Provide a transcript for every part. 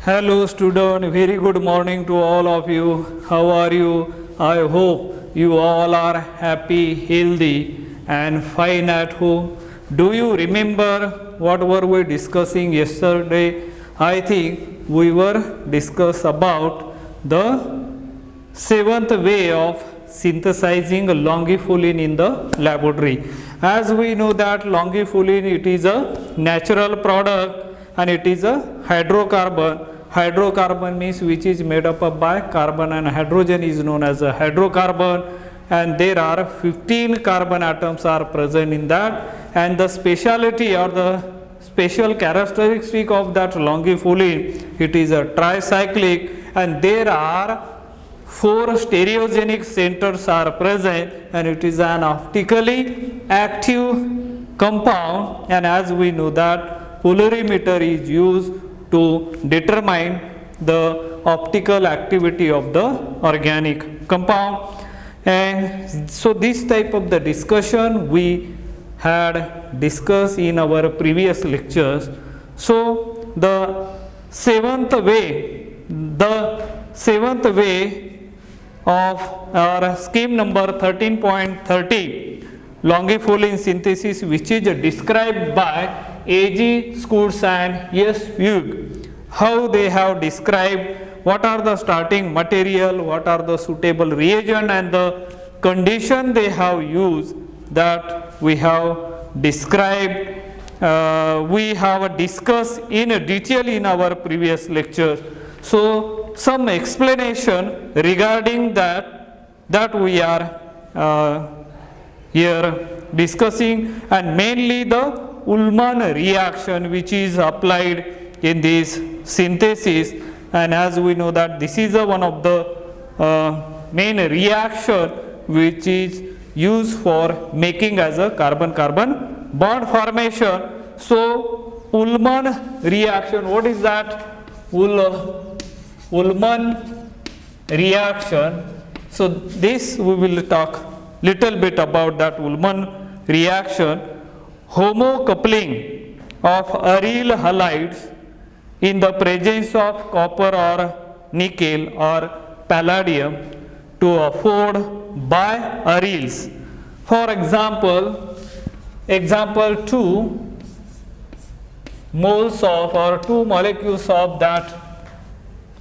Hello student, very good morning to all of you. How are you? I hope you all are happy, healthy and fine at home. Do you remember what were we discussing yesterday? I think we were discuss about the seventh way of synthesizing longifulin in the laboratory. As we know that longifulin, it is a natural product and it is a hydrocarbon. Hydrocarbon means which is made up of by carbon and hydrogen is known as a hydrocarbon, and there are 15 carbon atoms are present in that, and the speciality or the special characteristic of that longifulin, it is a tricyclic, and there are 4 stereogenic centers are present, and it is an optically active compound, and as we know that polarimeter is used to determine the optical activity of the organic compound. And so this type of the discussion we had discussed in our previous lectures. So the seventh way of our scheme number 13.30 longifulin synthesis, which is described by A.G. Schultz and S. Hugh. How they have described what are the starting material, what are the suitable reagent and the condition they have used, that we have described, we have discussed in detail in our previous lectures. So some explanation regarding that we are here discussing, and mainly the Ullmann reaction which is applied in this synthesis, and as we know that this is one of the main reaction which is used for making as a carbon-carbon bond formation. So Ullmann reaction, what is that? Ullmann reaction. So this we will talk little bit about that Ullmann reaction. Homocoupling of aryl halides in the presence of copper or nickel or palladium to afford biaryls. For example 2 moles of or 2 molecules of that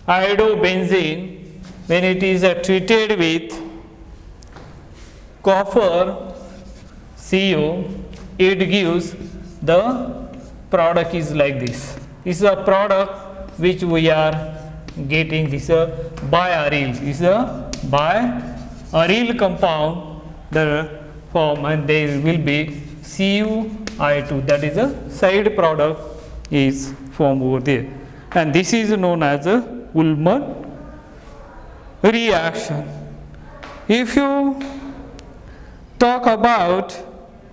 iodobenzene, when it is treated with copper CO, it gives the product is like this. This is a product which we are getting. This is a biaryl. This is a biaryl compound the form, and there will be CuI2, that is a side product is formed over there, and this is known as a Ullmann reaction. If you talk about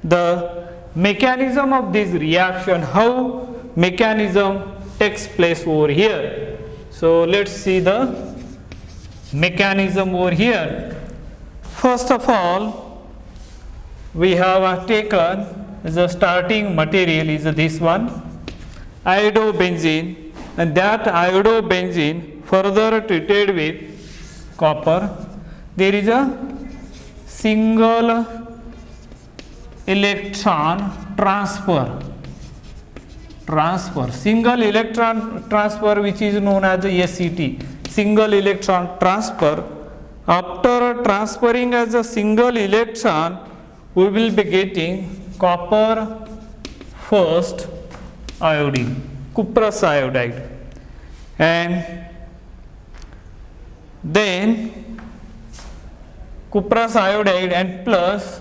the mechanism of this reaction, how mechanism takes place over here. So let's see the mechanism over here. First of all, we have taken the starting material is this one, iodobenzene, and that iodobenzene further treated with copper. There is a single electron transfer, single electron transfer, which is known as the SET, single electron transfer. After transferring as a single electron, we will be getting copper first iodine, cuprous iodide, and then cuprous iodide, and plus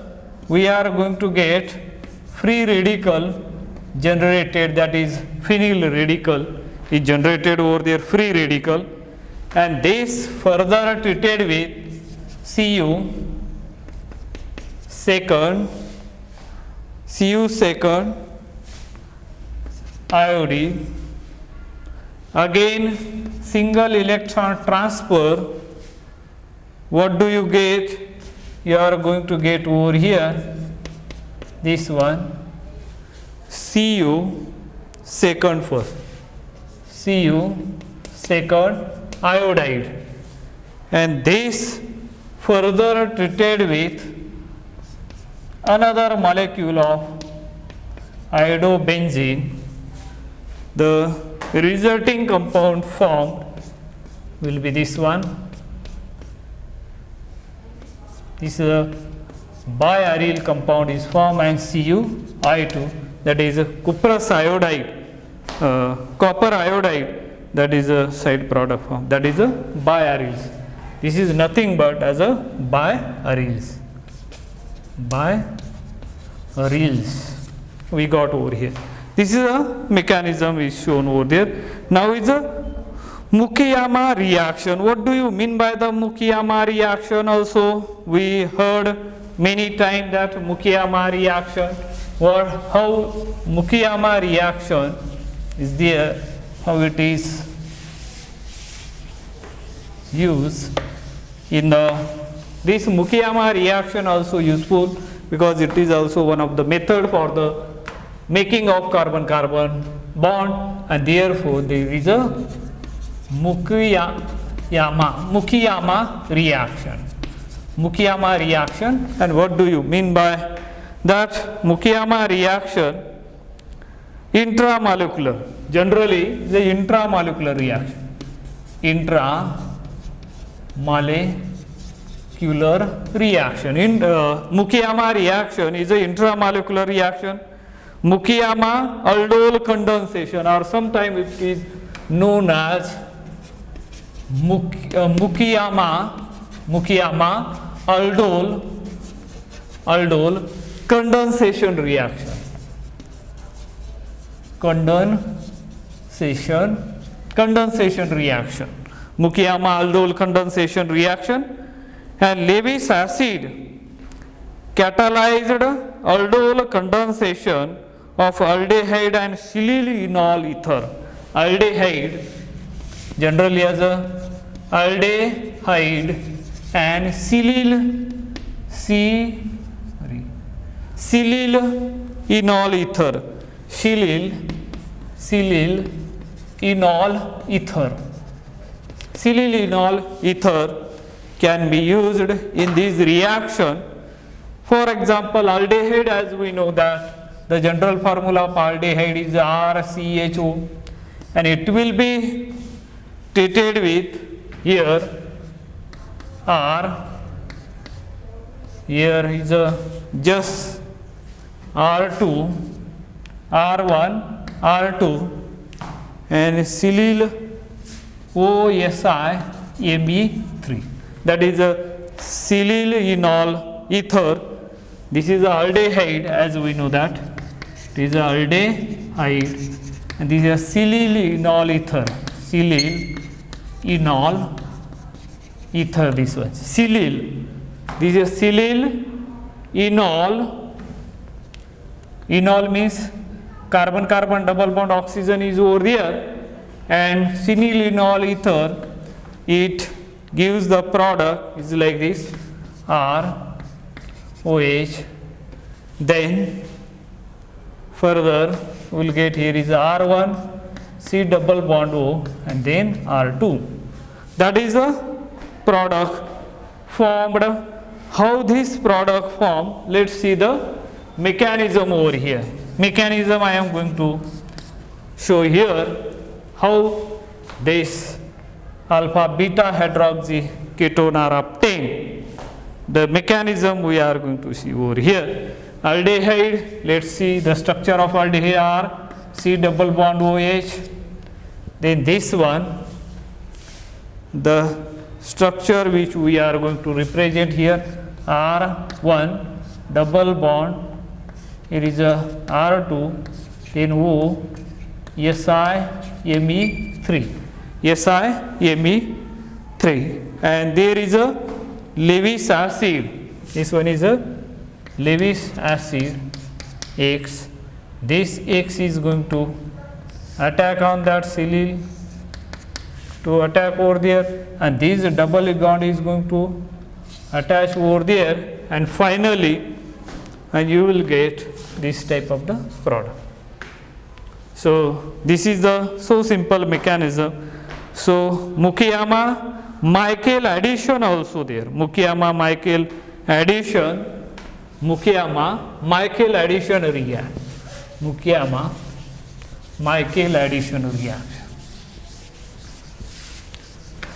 we are going to get free radical generated, that is phenyl radical is generated over there, free radical, and this further treated with Cu second iodine, again single electron transfer. What do you get? You are going to get over here this one, Cu second first, Cu second iodide, and this further treated with another molecule of iodobenzene. The resulting compound formed will be this one. This is a biaryl compound is formed, and CuI2, that is a cuprous iodide, copper iodide, that is a side product form, that is a biaryls. This is nothing but as a biaryls. Biaryls we got over here. This is a mechanism is shown over there. Now is a Mukiyama reaction. What do you mean by the Mukiyama reaction? Also, we heard many times that Mukiyama reaction, or how Mukiyama reaction is there, how it is used in this Mukiyama reaction also useful, because it is also one of the method for the making of carbon-carbon bond, and therefore there is a Mukiyama reaction. Mukiyama reaction, and what do you mean by that Mukiyama reaction? Intramolecular, generally the intramolecular reaction. Intramolecular reaction. Mukiyama reaction is an intramolecular reaction. Mukiyama aldol condensation, or sometimes it is known as Mukiyama aldol condensation reaction. Condensation reaction. Mukiyama aldol condensation reaction. And Lewis acid catalyzed aldol condensation of aldehyde and silyl enol ether. Aldehyde generally as a aldehyde and silyl enol ether. Silyl enol ether. Silyl enol ether can be used in this reaction. For example, aldehyde, as we know that the general formula of aldehyde is RCHO, and it will be treated with here is a just R2, R1, R2, and silyl OSI-Me3. That is a silyl enol ether. This is a aldehyde, as we know that. It is a aldehyde, and this is a silyl enol ether. Silyl enol ether, this one. Silyl. This is silyl enol. Enol means carbon-carbon double bond oxygen is over there, and silyl enol ether, it gives the product is like this, ROH. Then further we will get here is R1 C double bond O, and then R2. That is a product formed. How this product formed? Let's see the mechanism over here. Mechanism I am going to show here, how this alpha beta hydroxy ketone are obtained. The mechanism we are going to see over here. Aldehyde, let's see the structure of aldehyde R C double bond OH. Then this one, the structure which we are going to represent here, R1 double bond, here is a R2, then O, Si-Me3, Si-Me3, and there is a Lewis acid. This one is a Lewis acid X. This X is going to attack on that silyl, to attack over there, and this double bond is going to attach over there, and finally, and you will get this type of the product. So this is the so simple mechanism. So Mukiyama Michael addition also there. Mukiyama Michael addition. Mukiyama Michael addition reaction. Mukiyama Michael addition reaction.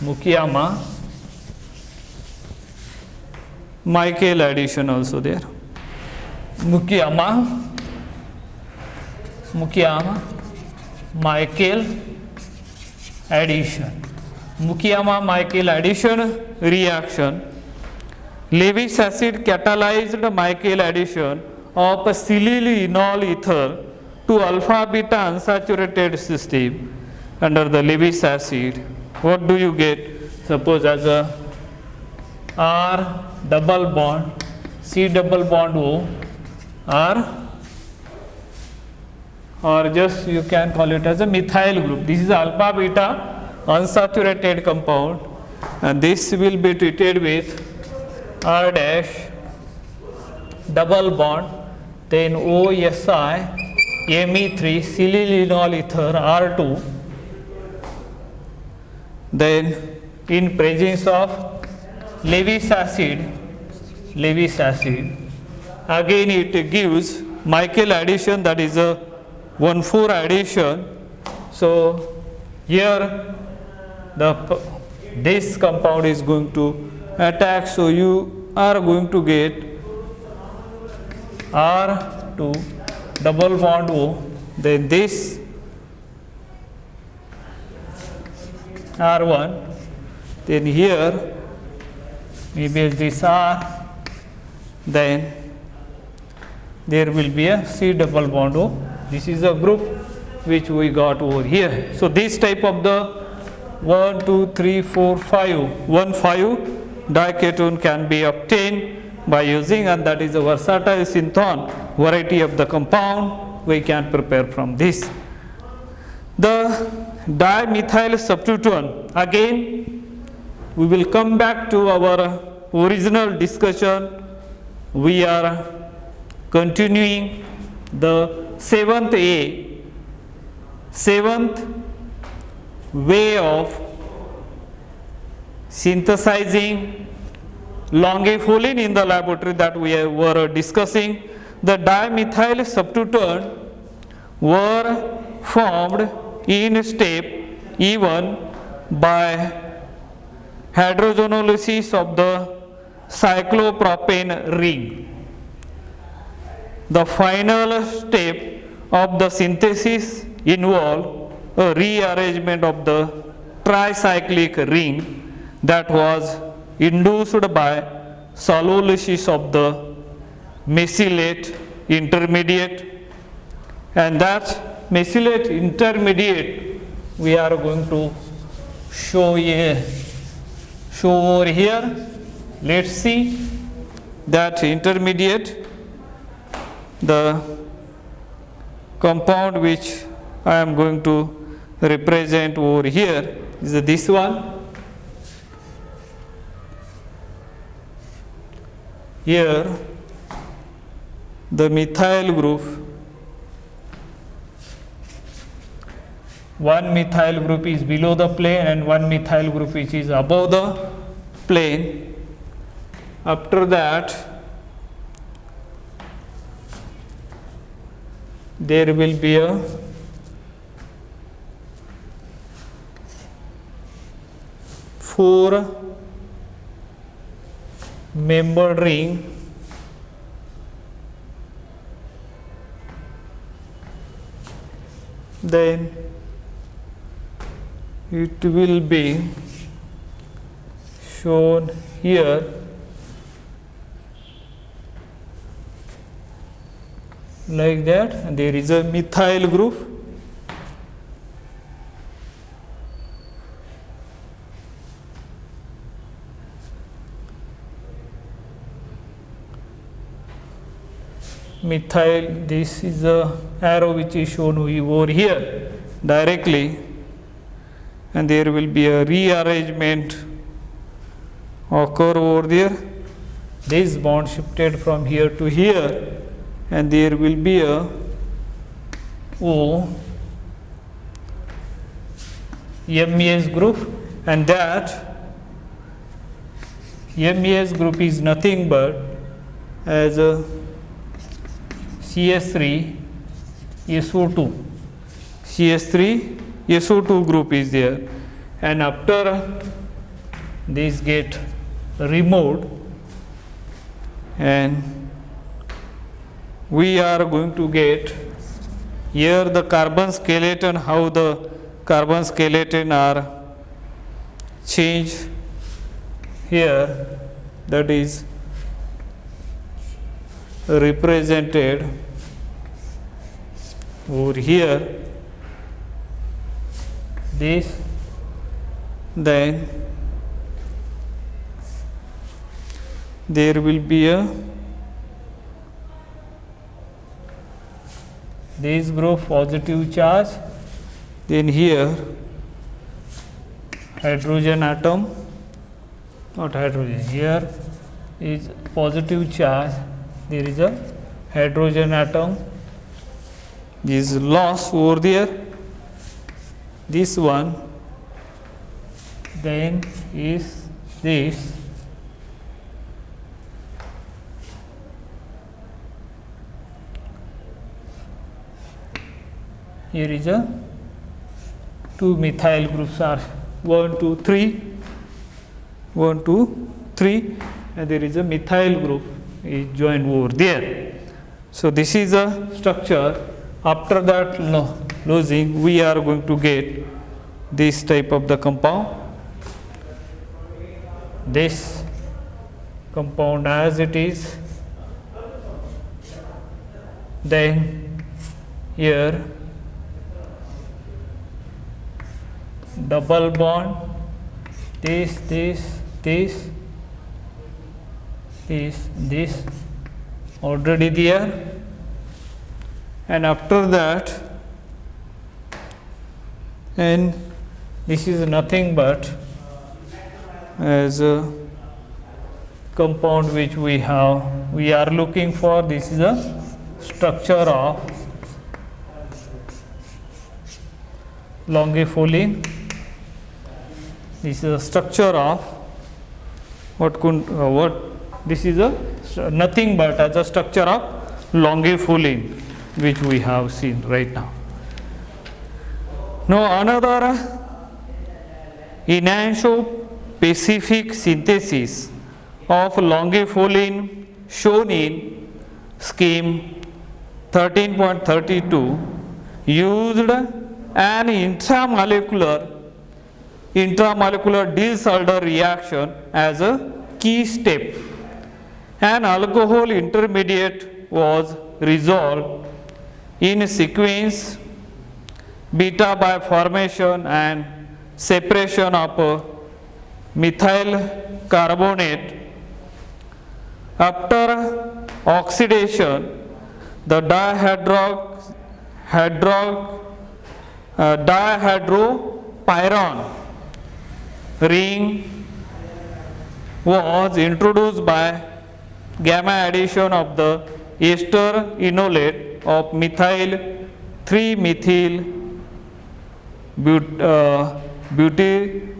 Mukiyama Michael addition also there. Mukiyama Michael addition. Mukiyama Michael addition reaction. Lewis acid catalyzed Michael addition of silylenol ether to alpha beta unsaturated system under the Lewis acid. What do you get? Suppose as a R double bond, C double bond O, R, or just you can call it as a methyl group. This is alpha beta unsaturated compound, and this will be treated with R dash double bond, then OSI Me3 silylenol ether R2, then in presence of Lewis acid, again it gives Michael addition, that is a 1,4 addition. So here this compound is going to attack, so you are going to get R2 double bond O, then this R1, then here maybe this R, then there will be a C double bond O. This is a group which we got over here. So this type of the 1, 2, 3, 4, 5, 1, 5 diketone can be obtained by using, and that is a versatile synthon variety of the compound we can prepare from this. The dimethyl substituent, again we will come back to our original discussion. We are continuing the seventh way of synthesizing longiflolin in the laboratory that we were discussing. The dimethyl substituent were formed in step E1 by hydrogenolysis of the cyclopropane ring. The final step of the synthesis involved a rearrangement of the tricyclic ring that was induced by solulysis of the mesylate intermediate, and that mesylate intermediate we are going to show over here. Let's see that intermediate, the compound which I am going to represent over here is this one. Here the methyl group, one methyl group is below the plane and one methyl group which is above the plane. After that there will be a four-membered ring, then it will be shown here like that, and there is a methyl group. Methyl, this is a arrow which is shown over here directly, and there will be a rearrangement occur over there. This bond shifted from here to here, and there will be a O MES group, and that MES group is nothing but as a CS3 SO2. CS3 SO2 group is there, and after this get removed, and we are going to get here the carbon skeleton, how the carbon skeleton are changed here, that is represented over here. This, then there will be a this group positive charge, then here hydrogen atom, not hydrogen, here is positive charge, there is a hydrogen atom is lost over there, this one, then is this, here is a two methyl groups are 1, 2, 3, 1, 2, 3, and there is a methyl group is joined over there. So this is a structure. After that losing, we are going to get this type of the compound. This compound as it is, then here double bond, this already there, and after that, and this is nothing but as a compound which we are looking for. This is a structure of longifilin. This is a structure of this is a nothing but as a structure of longifilin, which we have seen right now. Now another enantiospecific synthesis of longifilin shown in scheme 13.32 used an intramolecular Diels-Alder reaction as a key step. An alcohol intermediate was resolved in sequence beta by formation and separation of methyl carbonate. After oxidation, the dihydropyron ring was introduced by gamma addition of the ester enolate of methyl 3-methyl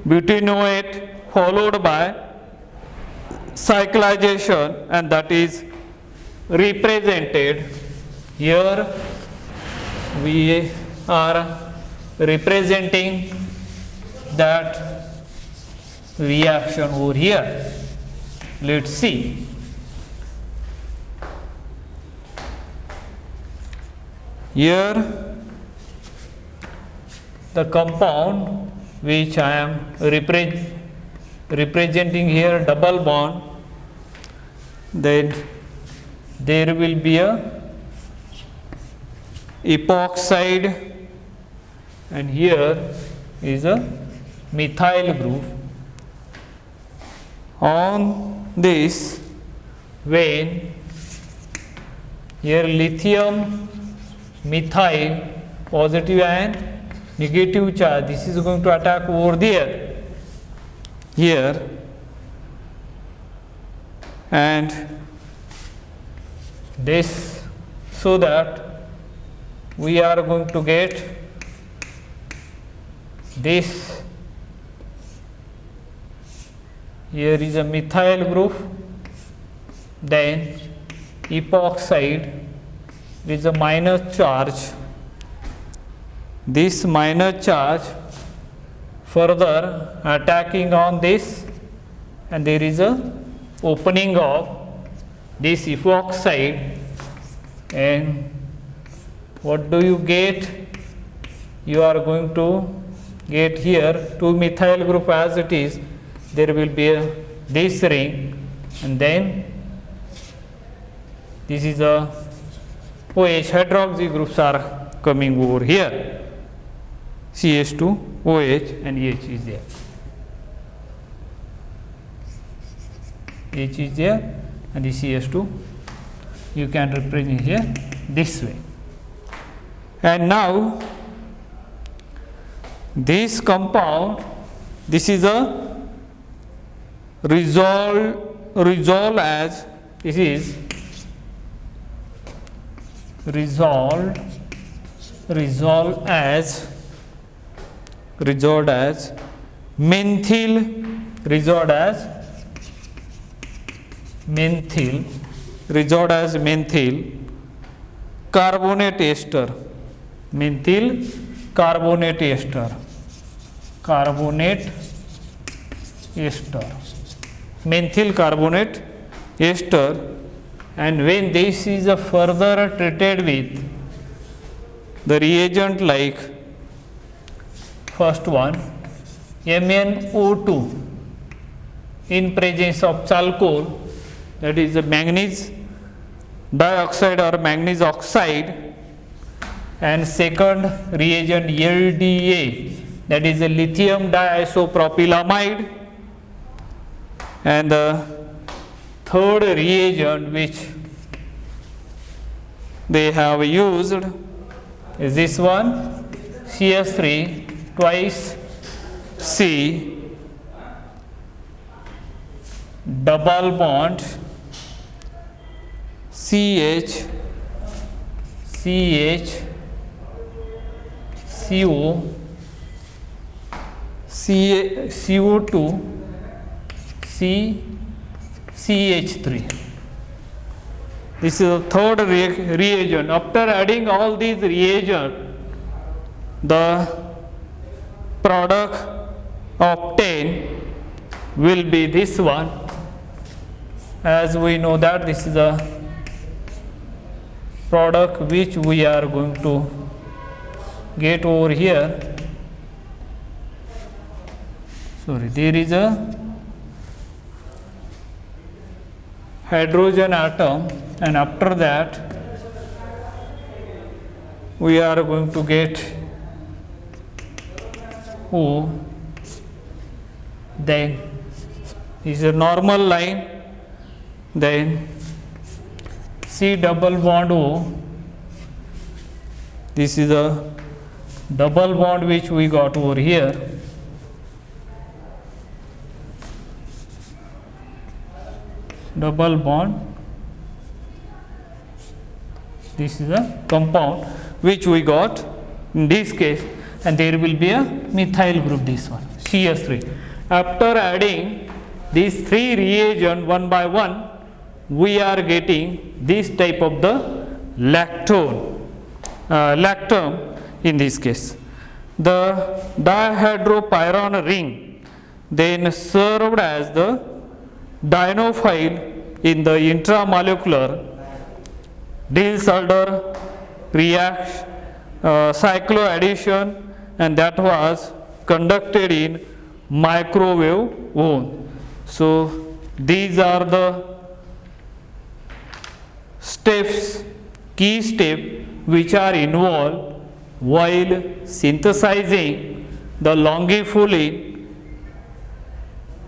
butanoate followed by cyclization, and that is represented here. We are representing that reaction over here. Let's see. Here the compound which I am representing here, double bond, then there will be a epoxide, and here is a methyl group. On this, when here lithium methyl positive and negative charge, this is going to attack over there, here, and this, so that we are going to get this here is a methyl group, then epoxide with a minus charge. This minus charge further attacking on this, and there is a opening of this epoxide, and what do you get? You are going to get here 2 methyl group as it is. There will be this ring, and then this is a OH hydroxy groups are coming over here. CH2 OH and H is there. H is there and the CH2 you can represent here this way. And now this compound, this is a resolve as this is resolved as methyl carbonate ester, and when this is further treated with the reagent like first one MnO2 in presence of charcoal, that is manganese dioxide or manganese oxide, and second reagent LDA, that is a lithium diisopropylamide, and the third reagent which they have used is this one CS3 twice C double bond CH CO CO2 CH3. This is the third reagent. After adding all these reagents, the product obtained will be this one. As we know that this is the product which we are going to get over here. Sorry, there is a hydrogen atom, and after that we are going to get O, then is a normal line, then C double bond O, this is a double bond which we got over here, double bond, this is a compound which we got in this case, and there will be a methyl group, this one CS3. After adding these 3 reagents one by one, we are getting this type of the lactone, lactam in this case. The dihydropyron ring then served as the dienophile in the intramolecular Diels-Alder reaction, cycloaddition, and that was conducted in microwave oven. So these are the steps, key steps which are involved while synthesizing the longifulin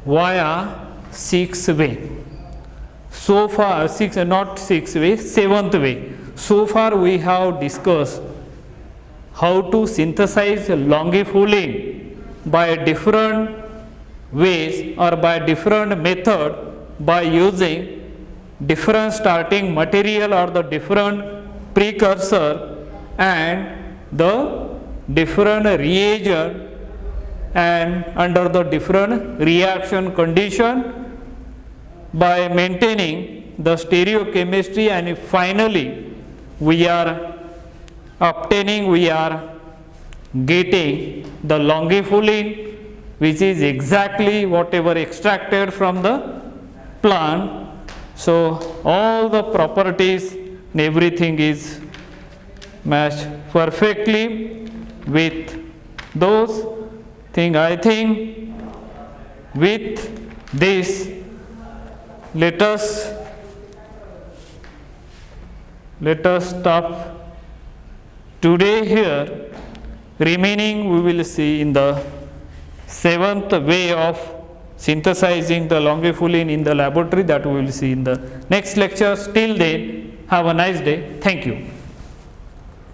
via 6-way. So far, 7th way. So far we have discussed how to synthesize longifulin by different ways or by different method, by using different starting material or the different precursor and the different reagent, and under the different reaction condition by maintaining the stereochemistry, and finally we are getting the longifulin, which is exactly whatever extracted from the plant. So all the properties and everything is matched perfectly with those things. I think with this, let us stop today here. Remaining we will see in the 7th way of synthesizing the longifulin in the laboratory, that we will see in the next lecture. Till then, have a nice day. Thank you.